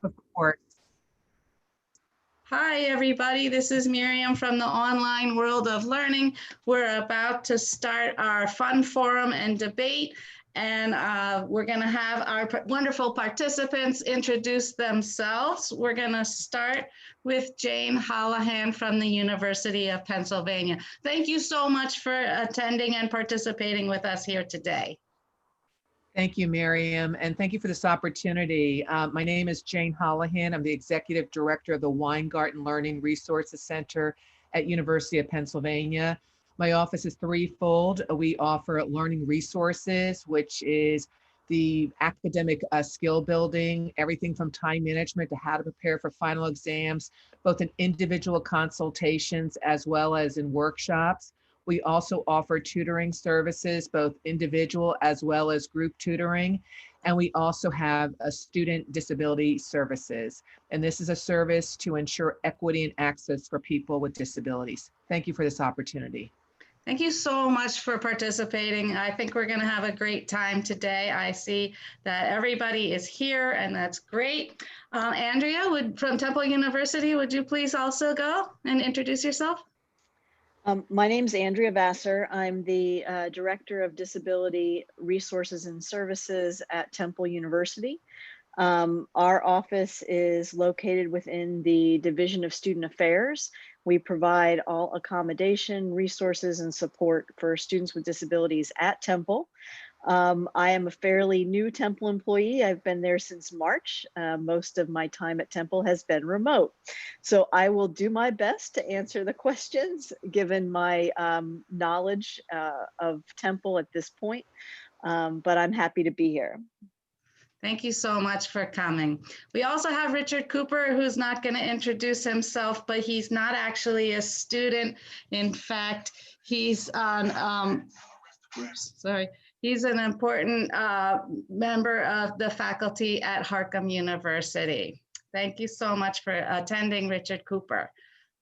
Of course. Hi, everybody. This is Miriam from the Online World of Learning. We're about to start our fun forum and debate, and we're going to have our wonderful participants introduce themselves. We're going to start with Jane Holohan from the University of Pennsylvania. Thank you so much for attending and participating with us here today. Thank you, Miriam, and thank you for this opportunity. My name is Jane Holohan. I'm the Executive Director of the Weingarten Learning Resources Center at University of Pennsylvania. My office is threefold. We offer learning resources, which is the academic skill building, everything from time management to how to prepare for final exams, both in individual consultations as well as in workshops. We also offer tutoring services, both individual as well as group tutoring. And we also have a student disability services. And this is a service to ensure equity and access for people with disabilities. Thank you for this opportunity. Thank you so much for participating. I think we're going to have a great time today. I see that everybody is here, and that's great. Andrea from Temple University, would you please also go and introduce yourself? My name's Andrea Vassar. I'm the Director of Disability Resources and Services at Temple University. Our office is located within the Division of Student Affairs. We provide all accommodation, resources, and support for students with disabilities at Temple. I am a fairly new Temple employee. I've been there since March. Most of my time at Temple has been remote. So I will do my best to answer the questions given my knowledge of Temple at this point, but I'm happy to be here. Thank you so much for coming. We also have Richard Cooper, who's not going to introduce himself, but he's not actually a student. In fact, he's on, he's an important member of the faculty at Harcum University. Thank you so much for attending, Richard Cooper.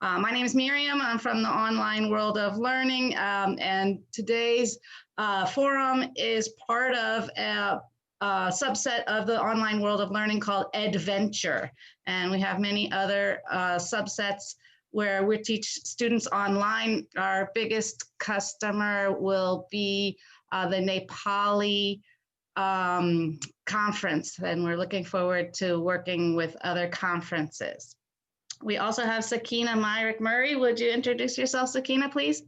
My name is Miriam. I'm from the Online World of Learning, and today's forum is part of a subset of the Online World of Learning called Adventure. And we have many other subsets where we teach students online. Our biggest customer will be the Nepali conference, and we're looking forward to working with other conferences. We also have Sakina Myrick Murray. Would you introduce yourself, Sakina, please?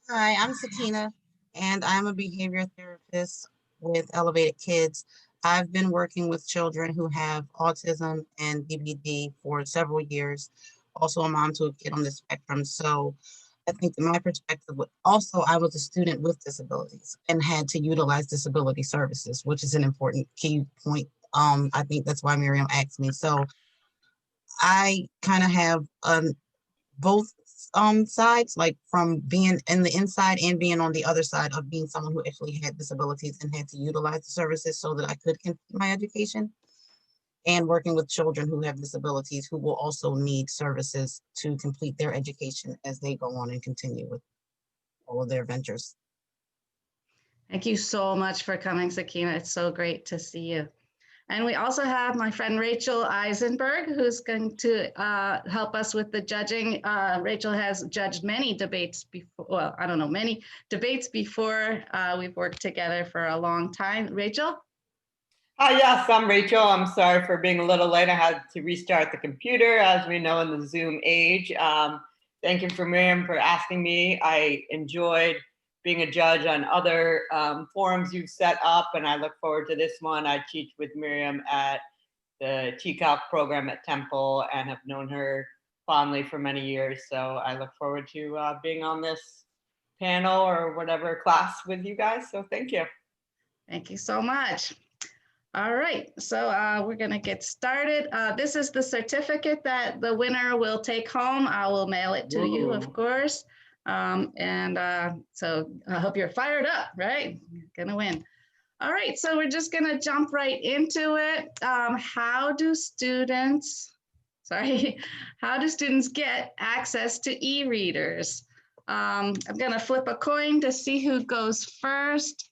Hi, I'm Sakina, and I'm a behavior therapist with Elevated Kids. I've been working with children who have autism and DBD for several years. Also a mom to a kid on the spectrum. So I think in my perspective, also I was a student with disabilities and had to utilize disability services, which is an important key point. I think that's why Miriam asked me. So I kind of have both sides, like from being in the inside and being on the other side of being someone who actually had disabilities and had to utilize the services so that I could complete my education, and working with children who have disabilities who will also need services to complete their education as they go on and continue with all of their ventures. Thank you so much for coming, Sakina. It's so great to see you. And we also have my friend Rachel Eisenberg, who's going to help us with the judging. Rachel has judged many debates before, well, I don't know, many debates before. We've worked together for a long time. Rachel? Hi, yes, I'm Rachel. I'm sorry for being a little late. I had to restart the computer, as we know in the Zoom age. Thank you for Miriam for asking me. I enjoyed being a judge on other forums you've set up, and I look forward to this one. I teach with Miriam at the TCALC program at Temple and have known her fondly for many years. So I look forward to being on this panel or whatever class with you guys. So thank you. Thank you so much. All right, so we're gonna get started. This is the certificate that the winner will take home. I will mail it to you, of course. So I hope you're fired up, right? You're gonna win. All right, so we're just gonna jump right into it. How do students get access to e-readers? I'm gonna flip a coin to see who goes first.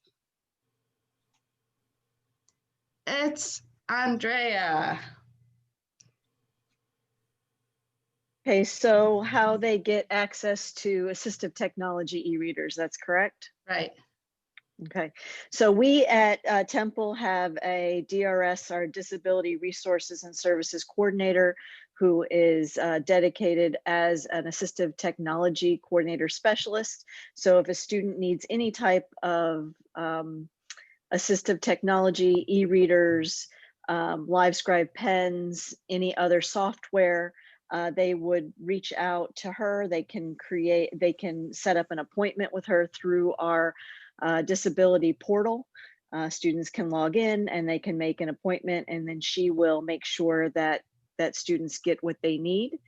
It's Andrea. Okay, so how they get access to assistive technology e-readers, that's correct? Right. Okay, so we at Temple have a DRS, our Disability Resources and Services Coordinator, who is dedicated as an assistive technology coordinator specialist. So if a student needs any type of assistive technology, e-readers, LiveScribe pens, any other software, they would reach out to her. They can set up an appointment with her through our disability portal. Students can log in and they can make an appointment, and then she will make sure that students get what they need.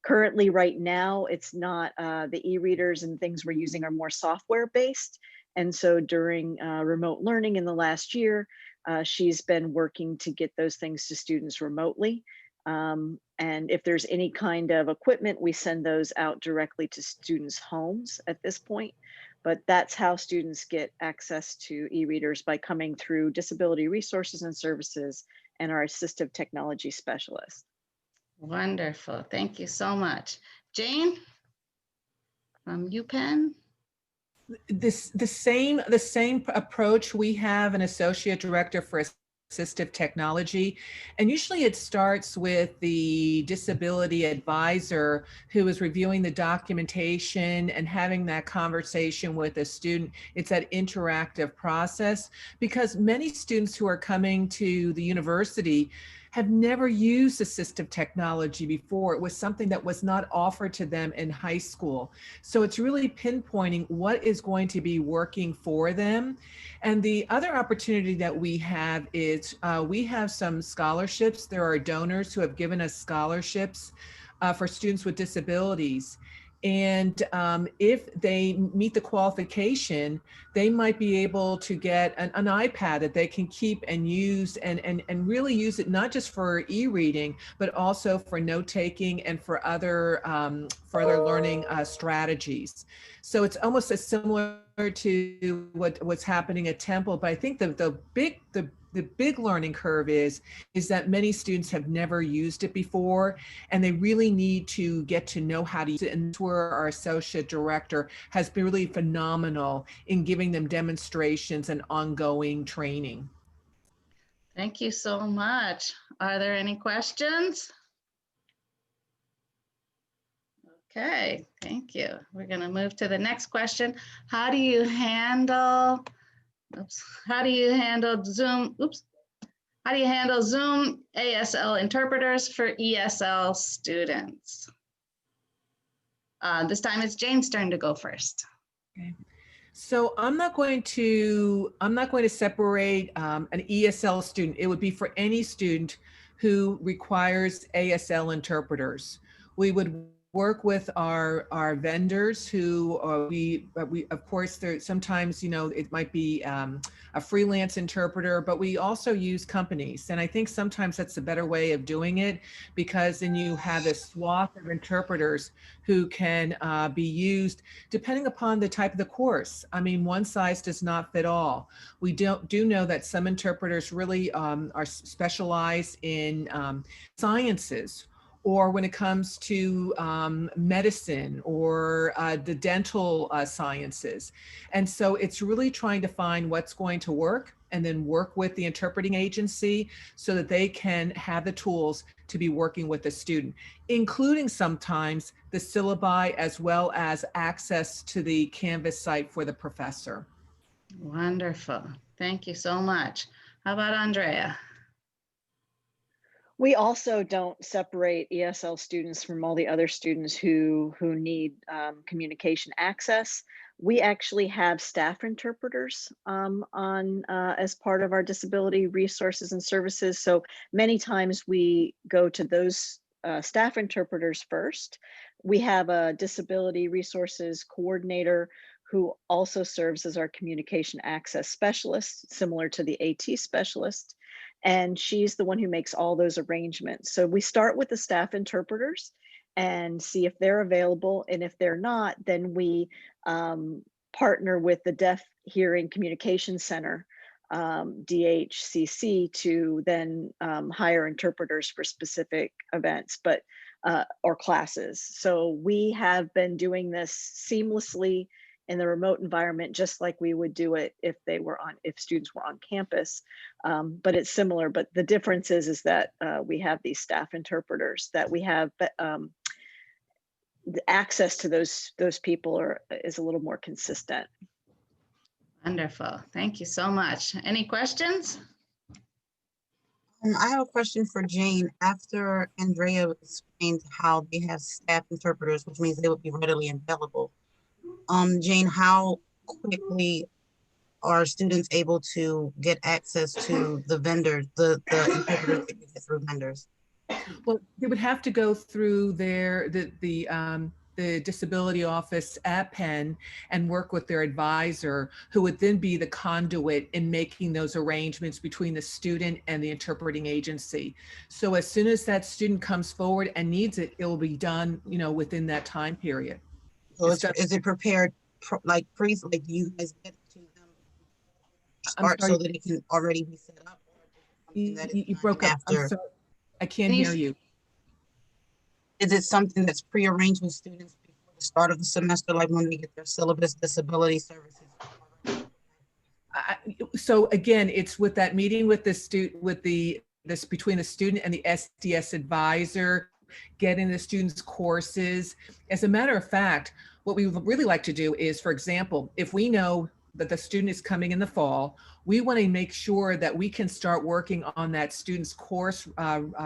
Currently, right now, it's not the e-readers and things we're using are more software based. And so during remote learning in the last year, she's been working to get those things to students remotely. And if there's any kind of equipment, we send those out directly to students' homes at this point. But that's how students get access to e-readers, by coming through Disability Resources and Services and our assistive technology specialist. Wonderful. Thank you so much. Jane from UPenn. The same approach. We have an associate director for assistive technology, and usually it starts with the disability advisor who is reviewing the documentation and having that conversation with a student. It's that interactive process, because many students who are coming to the university have never used assistive technology before. It was something that was not offered to them in high school. So it's really pinpointing what is going to be working for them. And the other opportunity that we have is we have some scholarships. There are donors who have given us scholarships for students with disabilities. And if they meet the qualification, they might be able to get an iPad that they can keep and use and really use it not just for e-reading, but also for note-taking and for other learning strategies. So it's almost as similar to what's happening at Temple, but I think the big learning curve is that many students have never used it before, and they really need to get to know how to use it. And that's where our associate director has been really phenomenal in giving them demonstrations and ongoing training. Thank you so much. Are there any questions? Okay, thank you. We're going to move to the next question. How do you handle Zoom? How do you handle Zoom ASL interpreters for ESL students? This time it's Jane's turn to go first. Okay. So I'm not going to separate an ESL student. It would be for any student who requires ASL interpreters. We would work with our vendors who we of course, there sometimes, you know, it might be a freelance interpreter, but we also use companies. And I think sometimes that's a better way of doing it, because then you have a swath of interpreters who can be used depending upon the type of the course. I mean, one size does not fit all. We do know that some interpreters really are specialized in sciences, or when it comes to medicine or the dental sciences. And so it's really trying to find what's going to work, and then work with the interpreting agency so that they can have the tools to be working with the student, including sometimes the syllabi as well as access to the Canvas site for the professor. Wonderful. Thank you so much. How about Andrea? We also don't separate ESL students from all the other students who need communication access. We actually have staff interpreters as part of our disability resources and services. So many times we go to those staff interpreters first. We have a disability resources coordinator who also serves as our communication access specialist, similar to the AT specialist. And she's the one who makes all those arrangements. So we start with the staff interpreters and see if they're available. And if they're not, then we partner with the Deaf Hearing Communication Center DHCC to then hire interpreters for specific events, but or classes. So we have been doing this seamlessly in the remote environment, just like we would do it if students were on campus. But it's similar, but the difference is that we have these staff interpreters, that we have the access to those people is a little more consistent. Wonderful. Thank you so much. Any questions? I have a question for Jane. After Andrea explained how they have staff interpreters, which means they would be readily available. Jane, how quickly are students able to get access to the vendors, the interpreters that you get through vendors? Well, they would have to go through the disability office at Penn and work with their advisor, who would then be the conduit in making those arrangements between the student and the interpreting agency. So as soon as that student comes forward and needs it, it will be done, within that time period. So is it prepared like do you guys get to them start so that it can already be set up? You broke up. I'm sorry. I can't hear you. Is it something that's prearranged with students before the start of the semester, like when they get their syllabus, disability services? So again, it's with that meeting with the student, between the student and the SDS advisor, getting the students courses. As a matter of fact, what we would really like to do is, for example, if we know that the student is coming in the fall, we want to make sure that we can start working on that student's course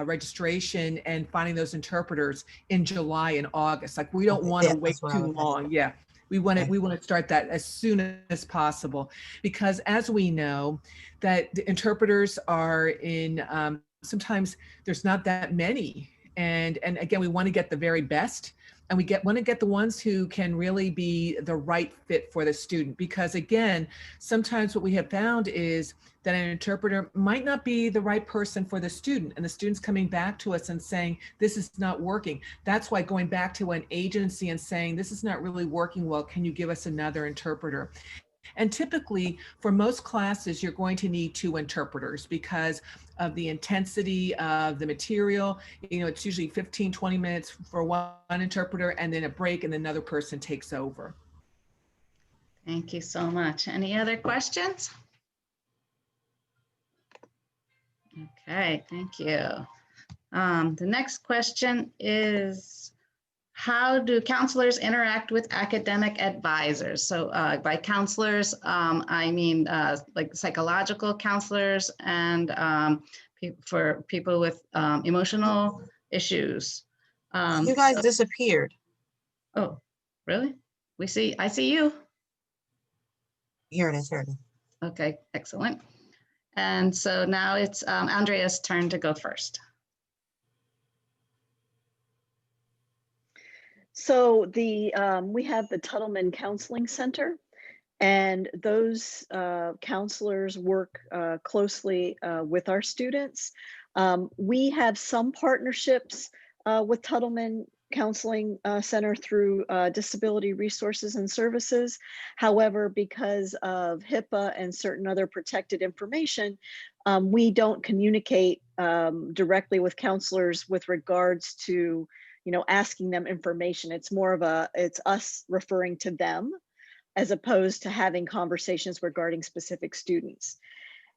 registration and finding those interpreters in July and August. Like, we don't want to wait too long. Yeah, we want to start that as soon as possible, because as we know that the interpreters are in, sometimes there's not that many. And again, we want to get the very best. And we want to get the ones who can really be the right fit for the student. Because again, sometimes what we have found is that an interpreter might not be the right person for the student, and the student's coming back to us and saying, this is not working. That's why going back to an agency and saying, this is not really working well, can you give us another interpreter? And typically, for most classes, you're going to need 2 interpreters because of the intensity of the material. It's usually 15, 20 minutes for one interpreter, and then a break, and another person takes over. Thank you so much. Any other questions? Okay, thank you. The next question is, how do counselors interact with academic advisors? So by counselors, I mean like psychological counselors and for people with emotional issues. You guys disappeared. Oh, really? I see you. Here it is. Okay, excellent. And so now it's Andrea's turn to go first. So we have the Tuttleman Counseling Center, and those counselors work closely with our students. We have some partnerships with Tuttleman Counseling Center through Disability Resources and Services. However, because of HIPAA and certain other protected information, we don't communicate directly with counselors with regards to asking them information. It's more of it's us referring to them as opposed to having conversations regarding specific students.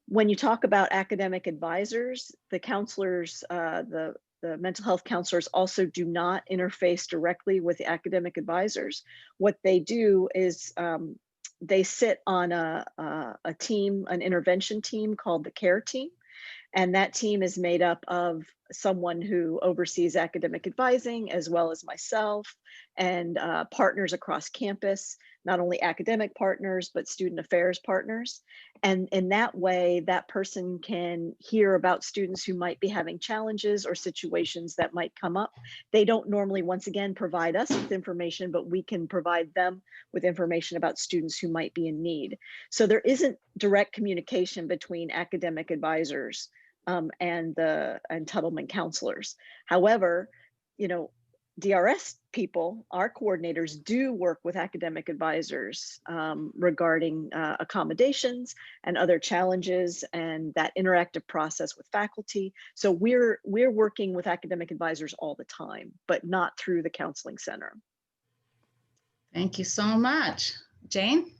When you talk about academic advisors, the counselors, the mental health counselors also do not interface directly with the academic advisors. What they do is they sit on a team, an intervention team called the CARE team. And that team is made up of someone who oversees academic advising, as well as myself and partners across campus, not only academic partners, but student affairs partners. And in that way, that person can hear about students who might be having challenges or situations that might come up. They don't normally, once again, provide us with information, but we can provide them with information about students who might be in need. So there isn't direct communication between academic advisors and Tuttleman counselors. However, DRS people, our coordinators, do work with academic advisors regarding accommodations and other challenges and that interactive process with faculty. So we're working with academic advisors all the time, but not through the counseling center. Thank you so much. Jane?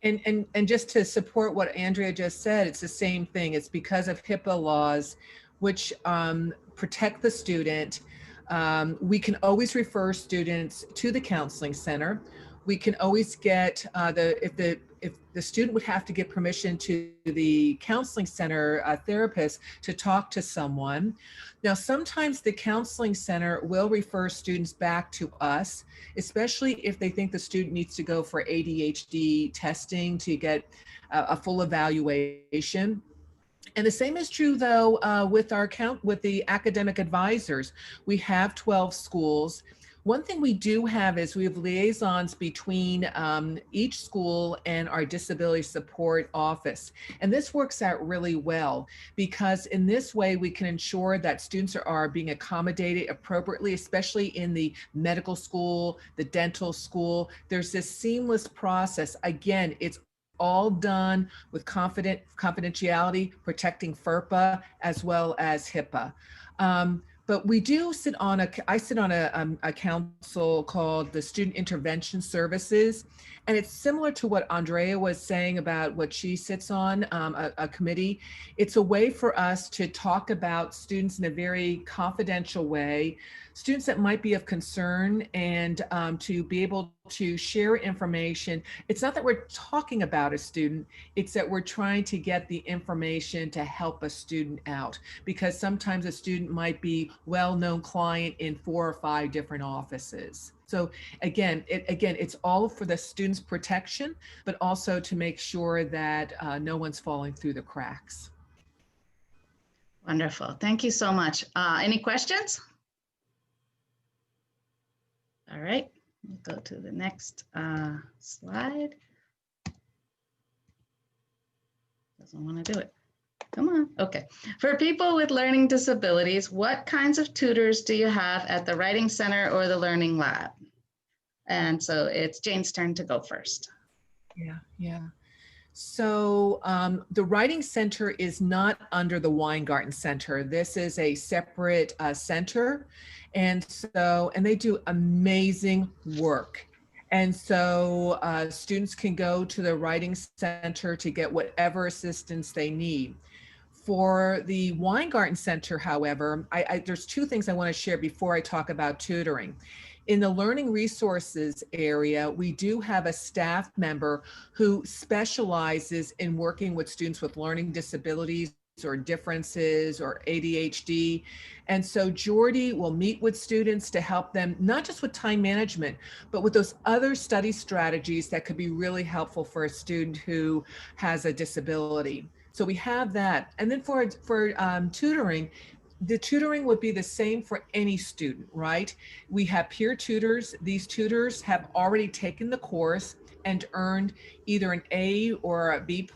And just to support what Andrea just said, it's the same thing. It's because of HIPAA laws, which protect the student. We can always refer students to the counseling center. We can always get if the student would have to get permission to the counseling center therapist to talk to someone. Now, sometimes the counseling center will refer students back to us, especially if they think the student needs to go for ADHD testing to get a full evaluation. And the same is true, though, with the academic advisors. We have 12 schools. One thing we do have is we have liaisons between each school and our disability support office. And this works out really well because in this way we can ensure that students are being accommodated appropriately, especially in the medical school, the dental school. There's this seamless process. Again, it's all done with confidentiality, protecting FERPA as well as HIPAA. But we do I sit on a council called the Student Intervention Services. And it's similar to what Andrea was saying about what she sits on, a committee. It's a way for us to talk about students in a very confidential way, students that might be of concern, and to be able to share information. It's not that we're talking about a student, it's that we're trying to get the information to help a student out, because sometimes a student might be well-known client in 4 or 5 different offices. So again, it's all for the student's protection, but also to make sure that no one's falling through the cracks. Wonderful. Thank you so much. Any questions? All right, we'll go to the next slide. Doesn't want to do it. Come on. Okay. For people with learning disabilities, what kinds of tutors do you have at the Writing Center or the Learning Lab? And so it's Jane's turn to go first. Yeah. So the Writing Center is not under the Weingarten Center. This is a separate center. And they do amazing work. And so students can go to the Writing Center to get whatever assistance they need. For the Weingarten Center, however, there's 2 things I want to share before I talk about tutoring. In the learning resources area, we do have a staff member who specializes in working with students with learning disabilities or differences or ADHD. And so Jordy will meet with students to help them, not just with time management, but with those other study strategies that could be really helpful for a student who has a disability. So we have that. And then for tutoring, the tutoring would be the same for any student, right? We have peer tutors. These tutors have already taken the course and earned either an A or a B+.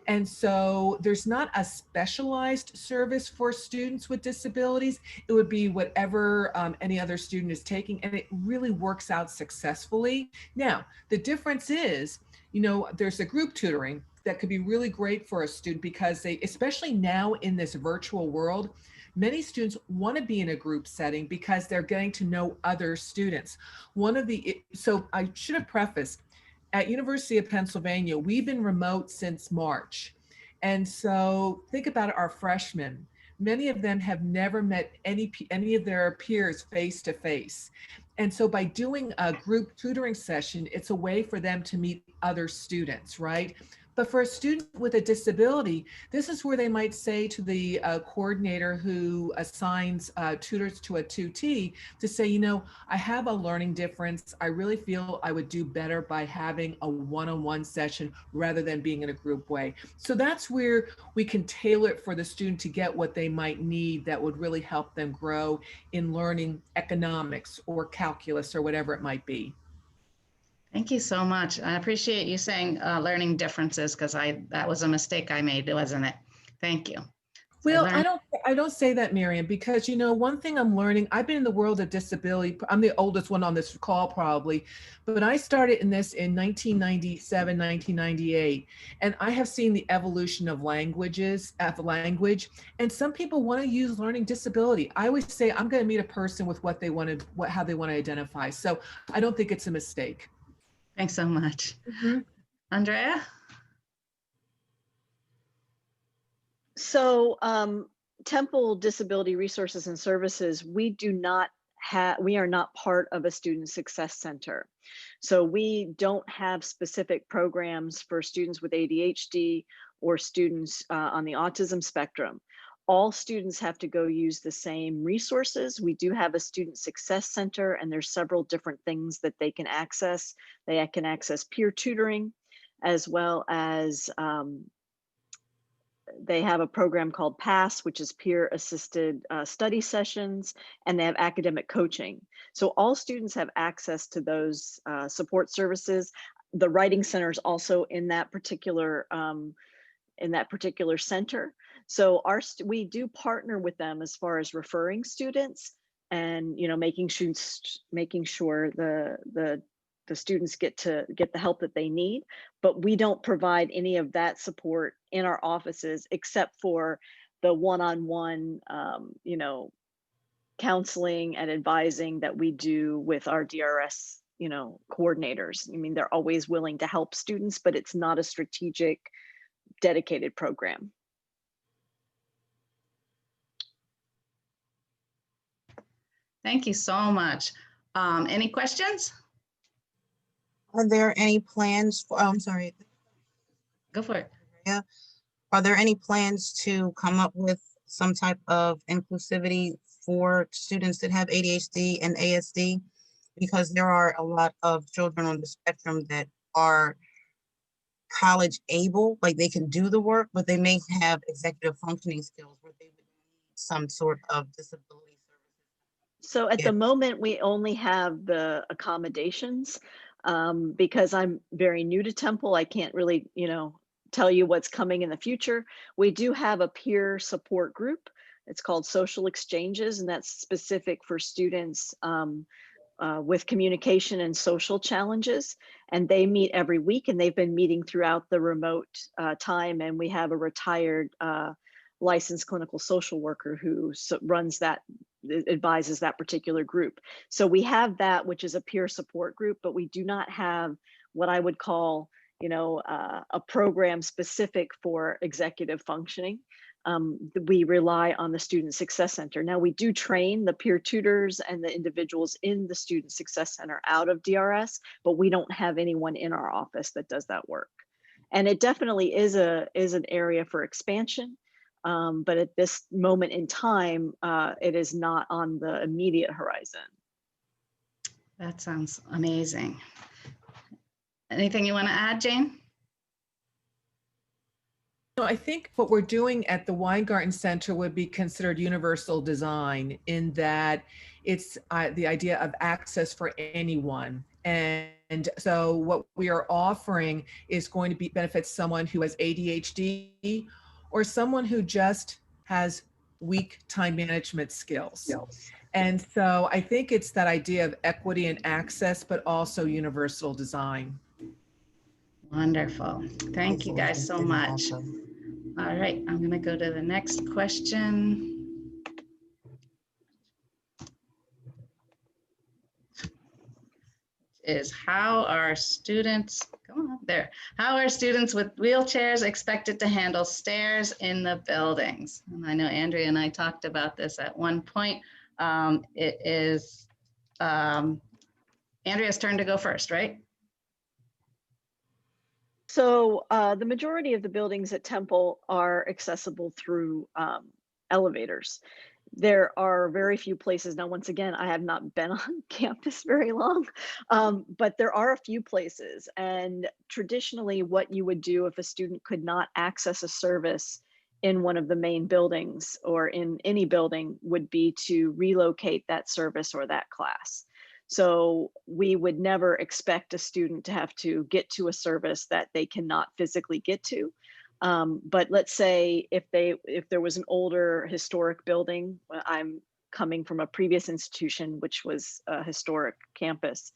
And so there's not a specialized service for students with disabilities. It would be whatever any other student is taking, and it really works out successfully. Now, the difference is, there's a group tutoring that could be really great for a student because they, especially now in this virtual world, many students want to be in a group setting because they're getting to know other students. So I should have prefaced, at University of Pennsylvania, we've been remote since March. And so think about our freshmen. Many of them have never met any of their peers face to face. And so by doing a group tutoring session, it's a way for them to meet other students, right? But for a student with a disability, this is where they might say to the coordinator who assigns tutors to a tutee to say, I have a learning difference. I really feel I would do better by having a one-on-one session rather than being in a group way. So that's where we can tailor it for the student to get what they might need that would really help them grow in learning economics or calculus or whatever it might be. Thank you so much. I appreciate you saying learning differences, because that was a mistake I made, wasn't it? Thank you. Well, learned. I don't say that, Miriam, because one thing I'm learning, I've been in the world of disability. I'm the oldest one on this call probably, but I started in this in 1997, 1998, and I have seen the evolution of language, and some people want to use learning disability. I always say I'm going to meet a person with what they want to, how they want to identify. So I don't think it's a mistake. Thanks so much. Andrea? So Temple Disability Resources and Services, we are not part of a student success center. So we don't have specific programs for students with ADHD or students on the autism spectrum. All students have to go use the same resources. We do have a student success center, and there's several different things that they can access. They can access peer tutoring, as well as they have a program called PASS, which is peer assisted study sessions, and they have academic coaching. So all students have access to those support services. The Writing Center is also in that particular center. So we do partner with them as far as referring students and making sure the students get the help that they need, but we don't provide any of that support in our offices except for the one-on-one, counseling and advising that we do with our DRS, coordinators. I mean, they're always willing to help students, but it's not a strategic, dedicated program. Thank you so much. Any questions? Are there any plans for, I'm sorry. Go for it. Yeah. Are there any plans to come up with some type of inclusivity for students that have ADHD and ASD? Because there are a lot of children on the spectrum that are college able, like they can do the work, but they may have executive functioning skills where they would need some sort of disability services. So at the moment, we only have the accommodations. Because I'm very new to Temple, I can't really, tell you what's coming in the future. We do have a peer support group. It's called Social Exchanges, and that's specific for students with communication and social challenges. And they meet every week, and they've been meeting throughout the remote time. And we have a retired licensed clinical social worker who runs that, advises that particular group. So we have that, which is a peer support group, but we do not have what I would call, a program specific for executive functioning. We rely on the Student Success Center. Now, we do train the peer tutors and the individuals in the Student Success Center out of DRS, but we don't have anyone in our office that does that work. And it definitely is an area for expansion. But at this moment in time, it is not on the immediate horizon. That sounds amazing. Anything you want to add, Jane? I think what we're doing at the Weingarten Center would be considered universal design, in that it's the idea of access for anyone. And so what we are offering is going to benefit someone who has ADHD or someone who just has weak time management skills. And so I think it's that idea of equity and access, but also universal design. Wonderful. Thank you guys so much. All right, I'm going to go to the next question. Is how are students, come on there, how are students with wheelchairs expected to handle stairs in the buildings? And I know Andrea and I talked about this at one point. It is Andrea's turn to go first, right? So the majority of the buildings at Temple are accessible through elevators. There are very few places. Now, once again, I have not been on campus very long, but there are a few places. And traditionally, what you would do if a student could not access a service in one of the main buildings or in any building would be to relocate that service or that class. So we would never expect a student to have to get to a service that they cannot physically get to. But let's say if there was an older historic building, I'm coming from a previous institution, which was a historic campus.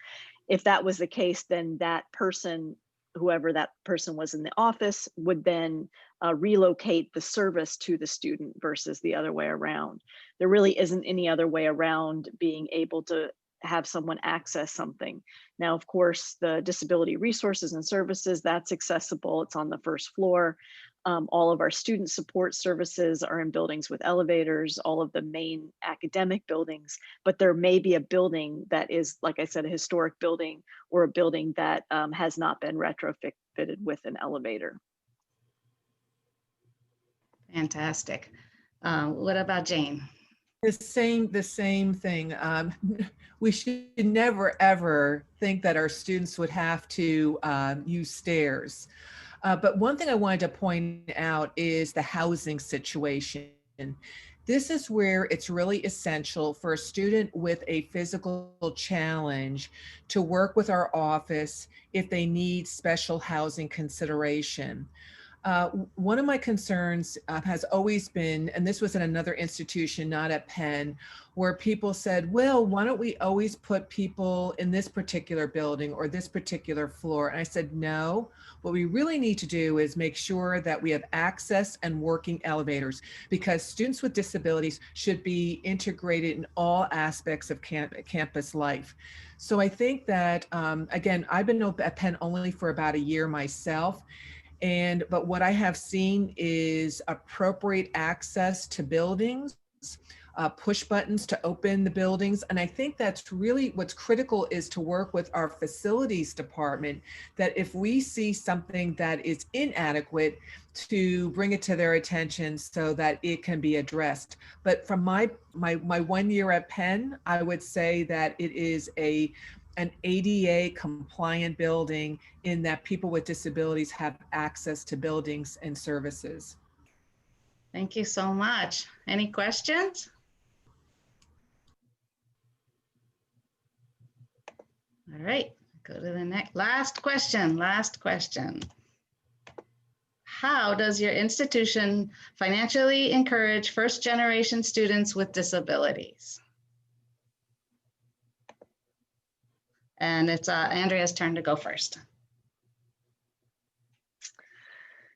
If that was the case, then that person, whoever that person was in the office, would then relocate the service to the student versus the other way around. There really isn't any other way around being able to have someone access something. Now, of course, the disability resources and services, that's accessible. It's on the first floor. All of our student support services are in buildings with elevators, all of the main academic buildings, but there may be a building that is, like I said, a historic building or a building that has not been retrofitted with an elevator. Fantastic. What about Jane? The same thing. We should never, ever think that our students would have to use stairs. But one thing I wanted to point out is the housing situation. This is where it's really essential for a student with a physical challenge to work with our office if they need special housing consideration. One of my concerns has always been, and this was in another institution, not at Penn, where people said, well, why don't we always put people in this particular building or this particular floor? And I said, no, what we really need to do is make sure that we have access and working elevators, because students with disabilities should be integrated in all aspects of campus life. So I think that, again, I've been at Penn only for about a year myself. But what I have seen is appropriate access to buildings, push buttons to open the buildings. And I think that's really what's critical, is to work with our facilities department, that if we see something that is inadequate, to bring it to their attention so that it can be addressed. But from my 1 year at Penn, I would say that it is an ADA compliant building, in that people with disabilities have access to buildings and services. Thank you so much. Any questions? All right, go to the next, last question. How does your institution financially encourage first-generation students with disabilities? And it's Andrea's turn to go first.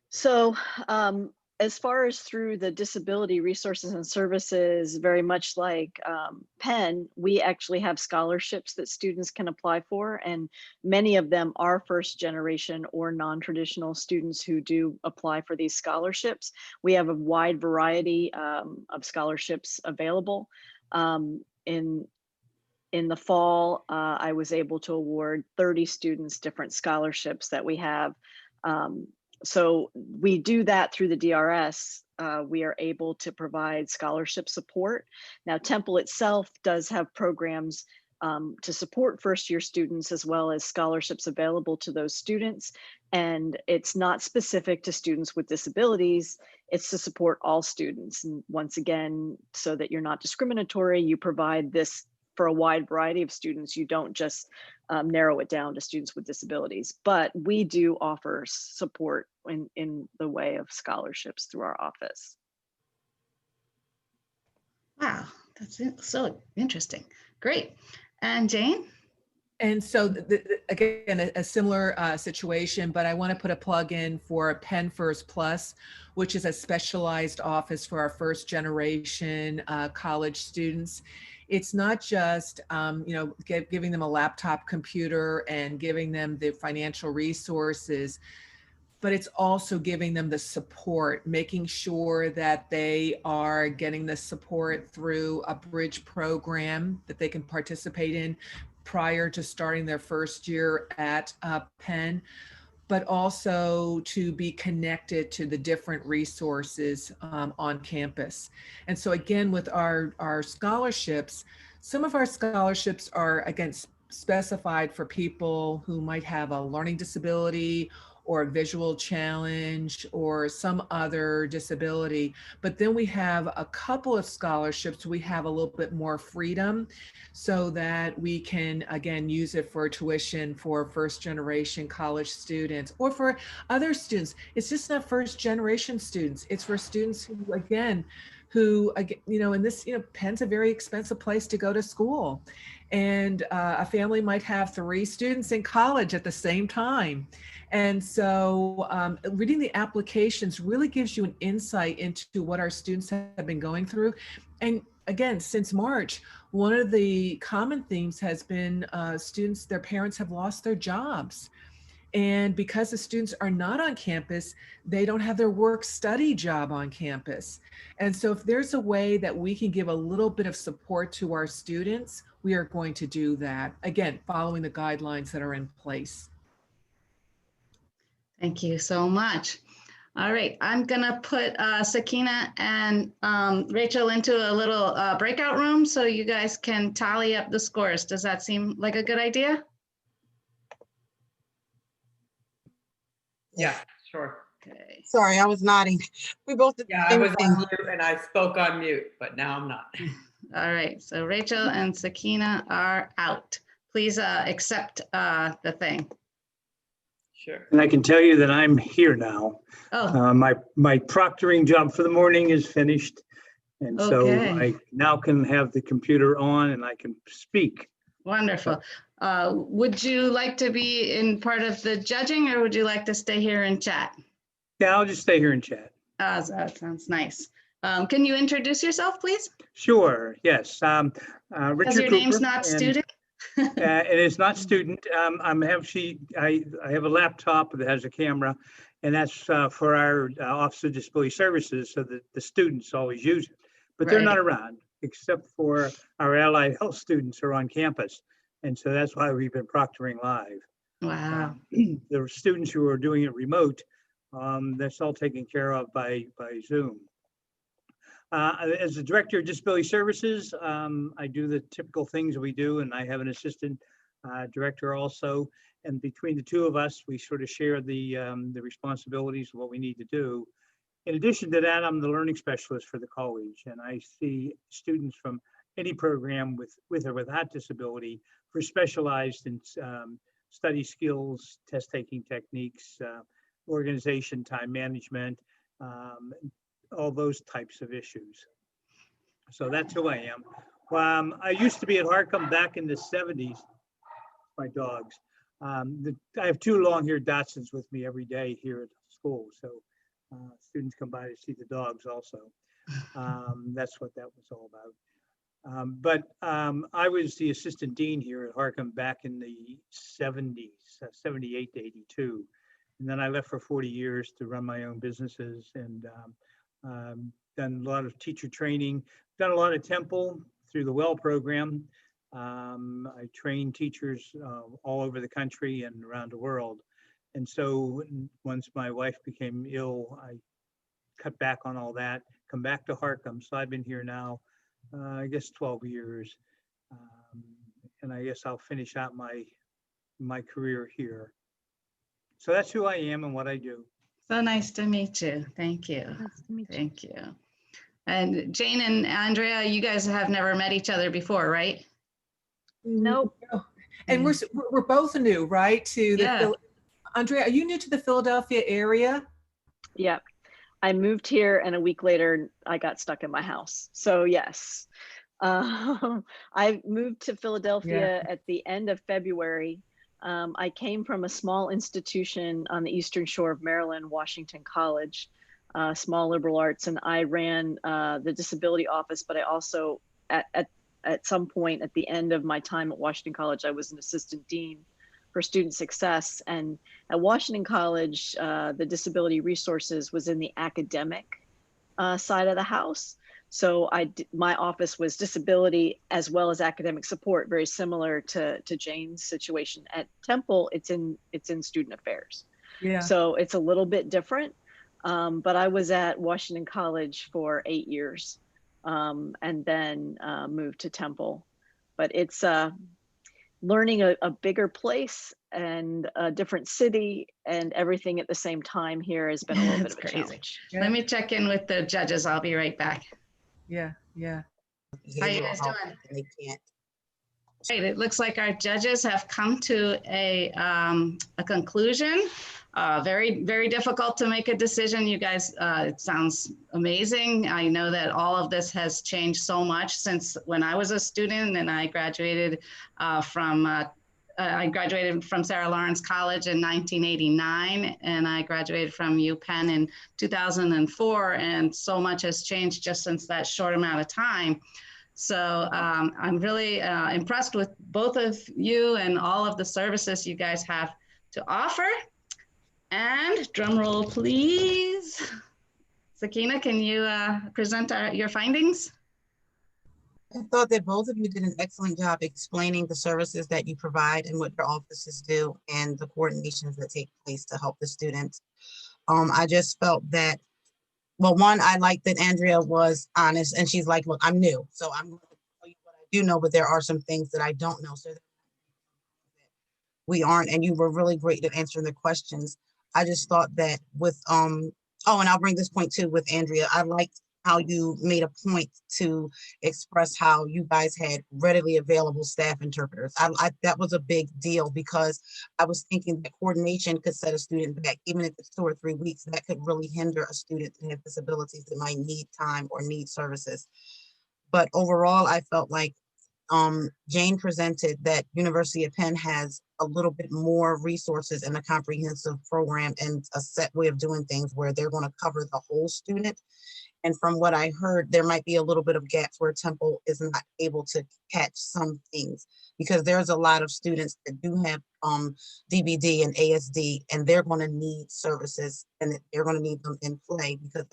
So as far as through the disability resources and services, very much like Penn, we actually have scholarships that students can apply for, and many of them are first generation or non-traditional students who do apply for these scholarships. We have a wide variety of scholarships available. In the fall, I was able to award 30 students different scholarships that we have. So we do that through the DRS. We are able to provide scholarship support. Now, Temple itself does have programs to support first-year students, as well as scholarships available to those students. And it's not specific to students with disabilities. It's to support all students. And once again, so that you're not discriminatory, you provide this for a wide variety of students. You don't just narrow it down to students with disabilities, but we do offer support in the way of scholarships through our office. Wow, that's so interesting. Great. And Jane? And so again, a similar situation, but I want to put a plug in for Penn First Plus, which is a specialized office for our first generation college students. It's not just giving them a laptop computer and giving them the financial resources, but it's also giving them the support, making sure that they are getting the support through a bridge program that they can participate in prior to starting their first year at Penn, but also to be connected to the different resources on campus. And so again, with our scholarships, some of our scholarships are, again, specified for people who might have a learning disability or a visual challenge or some other disability. But then we have a couple of scholarships. We have a little bit more freedom so that we can, again, use it for tuition for first generation college students or for other students. It's just not first generation students. It's for students who, again, and this, Penn's a very expensive place to go to school. And a family might have 3 students in college at the same time. And so reading the applications really gives you an insight into what our students have been going through. And again, since March, one of the common themes has been students, their parents have lost their jobs. And because the students are not on campus, they don't have their work-study job on campus. And so if there's a way that we can give a little bit of support to our students, we are going to do that. Again, following the guidelines that are in place. Thank you so much. All right, I'm gonna put Sakina and Rachel into a little breakout room so you guys can tally up the scores. Does that seem like a good idea? Yeah, sure. Okay. Sorry, I was nodding. We both did the Yeah, I same was thing. on mute and I spoke on mute, but now I'm not. All right, so Rachel and Sakina are out. Please accept the thing. Sure. And I can tell you that I'm here now. Oh, My proctoring job for the morning is finished. And so Okay. I now can have the computer on and I can speak. wonderful. Would you like to be in part of the judging or would you like to stay here and chat? Yeah, I'll just stay here and chat. That sounds nice. Can you introduce yourself, please? Sure, yes. Because Richard your name's Cooper, not and, student. it is not student. I have a laptop that has a camera, and that's for our Office of Disability Services, so that the students always use it. But they're not Right. around, except for our allied health students who are on campus. And so that's why we've been proctoring live. Wow. The students who are doing it remote, that's all taken care of by Zoom. As the Director of Disability Services, I do the typical things we do, and I have an assistant director also. And between the two of us, we sort of share the responsibilities of what we need to do. In addition to that, I'm the learning specialist for the college, and I see students from any program with or without disability for specialized in study skills, test taking techniques, organization, time management, all those types of issues. So that's who I am. I used to be at Harcum back in the 70s, my dogs. I have 2 long-haired Dachshunds with me every day here at school. So students come by to see the dogs also. That's what that was all about. I was the assistant dean here at Harcum back in the 70s, 78 to 82. And then I left for 40 years to run my own businesses and done a lot of teacher training, done a lot of Temple through the WELL program. I train teachers all over the country and around the world. And so once my wife became ill, I cut back on all that, come back to Harcum. So I've been here now, I guess 12 years. And I guess I'll finish out my career here. So that's who I am and what I do. So nice to meet you. Thank you. Nice to meet you. Thank you. And Jane and Andrea, you guys have never met each other before, right? Nope. And we're both new, right? To the Yeah. Andrea, are you new to the Philadelphia area? Yep. I moved here and a week later I got stuck in my house. So yes, I moved to Philadelphia at the end of February. I came from a small institution on the Eastern Shore of Maryland, Washington College, small liberal arts, and I ran the disability office, but I also, at some point at the end of my time at Washington College, I was an assistant dean for student success. And at Washington College, the disability resources was in the academic side of the house. So my office was disability as well as academic support, very similar to Jane's situation. At Temple, it's in student affairs. Yeah. So it's a little bit different. But I was at Washington College for 8 years and then moved to Temple. But it's learning a bigger place and a different city and everything at the same time here has been a little bit That's of a crazy. challenge. Yeah. Let me check in with the judges. I'll be right back. Yeah, yeah. How you behavioral guys health, doing? and they can't. Great. It looks like our judges have come to a conclusion. Very, very difficult to make a decision. You guys, it sounds amazing. I know that all of this has changed so much since when I was a student and I graduated from Sarah Lawrence College in 1989, and I graduated from UPenn in 2004, and so much has changed just since that short amount of time. So I'm really impressed with both of you and all of the services you guys have to offer. And drum roll, please. Sakina, can you present your findings? I thought that both of you did an excellent job explaining the services that you provide and what your offices do and the coordinations that take place to help the students. I just felt that, well, one, I like that Andrea was honest and she's like, look, I'm new, so I'm going to tell you what I do know, but there are some things that I don't know. So we aren't, and you were really great at answering the questions. I just thought that with, oh, and I'll bring this point too with Andrea. I liked how you made a point to express how you guys had readily available staff interpreters. That was a big deal because I was thinking that coordination could set a student back, even if it's 2 or 3 weeks, that could really hinder a student that has disabilities that might need time or need services. But overall, I felt like Jane presented that University of Penn has a little bit more resources and a comprehensive program and a set way of doing things where they're going to cover the whole student. And from what I heard, there might be a little bit of gaps where Temple is not able to catch some things because there's a lot of students that do have DBD and ASD, and they're going to need services and they're going to need them in play because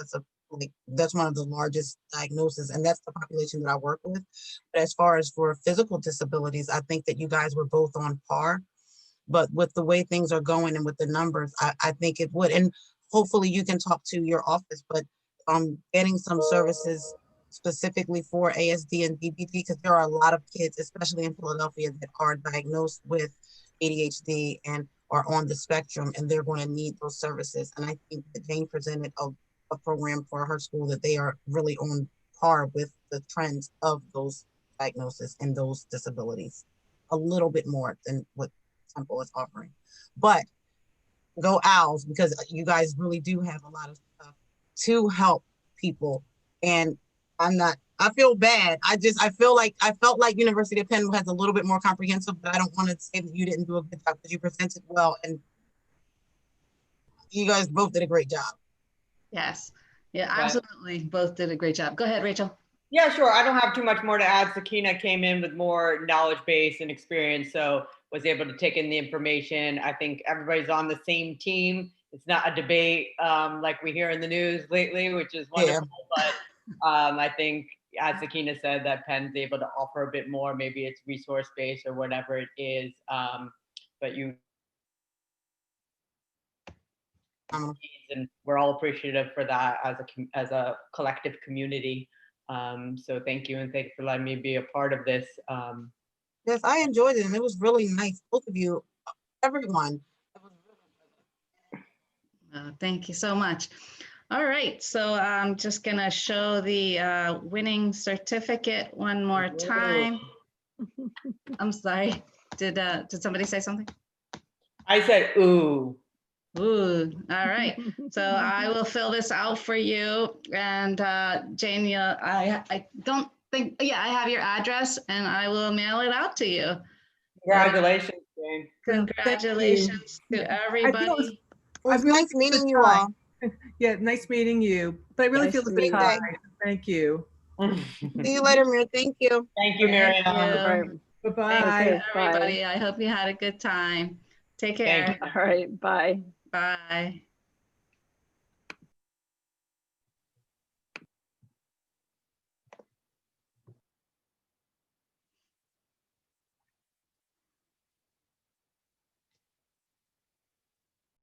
that's one of the largest diagnoses, and that's the population that I work with. But as far as for physical disabilities, I think that you guys were both on par. But with the way things are going and with the numbers, I think it would. And hopefully you can talk to your office, but getting some services specifically for ASD and DBD, because there are a lot of kids, especially in Philadelphia, that are diagnosed with ADHD and are on the spectrum, and they're going to need those services. And I think that Jane presented a program for her school that they are really on par with the trends of those diagnoses and those disabilities, a little bit more than what Temple is offering. But go Owls, because you guys really do have a lot of stuff to help people. And I feel bad. I felt like University of Penn has a little bit more comprehensive, but I don't want to say that you didn't do a good job because you presented well and you guys both did a great job. Yes. Yeah, absolutely. Both did a great job. Go ahead, Rachel. Yeah, sure. I don't have too much more to add. Sakina came in with more knowledge base and experience, so was able to take in the information. I think everybody's on the same team. It's not a debate like we hear in the news lately, which is wonderful. Yeah. But I think, as Sakina said, that Penn's able to offer a bit more. Maybe it's resource based or whatever it is. But and we're all appreciative for that as a collective community. So thank you, and thank you for letting me be a part of this. Yes, I enjoyed it, and it was really nice. Both of you, everyone. Thank you so much. All right, so I'm just gonna show the winning certificate one more time. I'm sorry. Did somebody say something? I said, ooh. Ooh, all right. So I will fill this out for you. And Jane, I don't think, yeah, I have your address and I will mail it out to you. Congratulations, Jane. Congratulations to everybody. It was nice meeting you all. Yeah, nice meeting you. But I really feel it's a tie. Thank you. See you later, Miriam. Thank you. Thank you, Miriam. Bye-bye. Thanks, everybody. I hope you had a good time. Take care. All right, bye. Bye.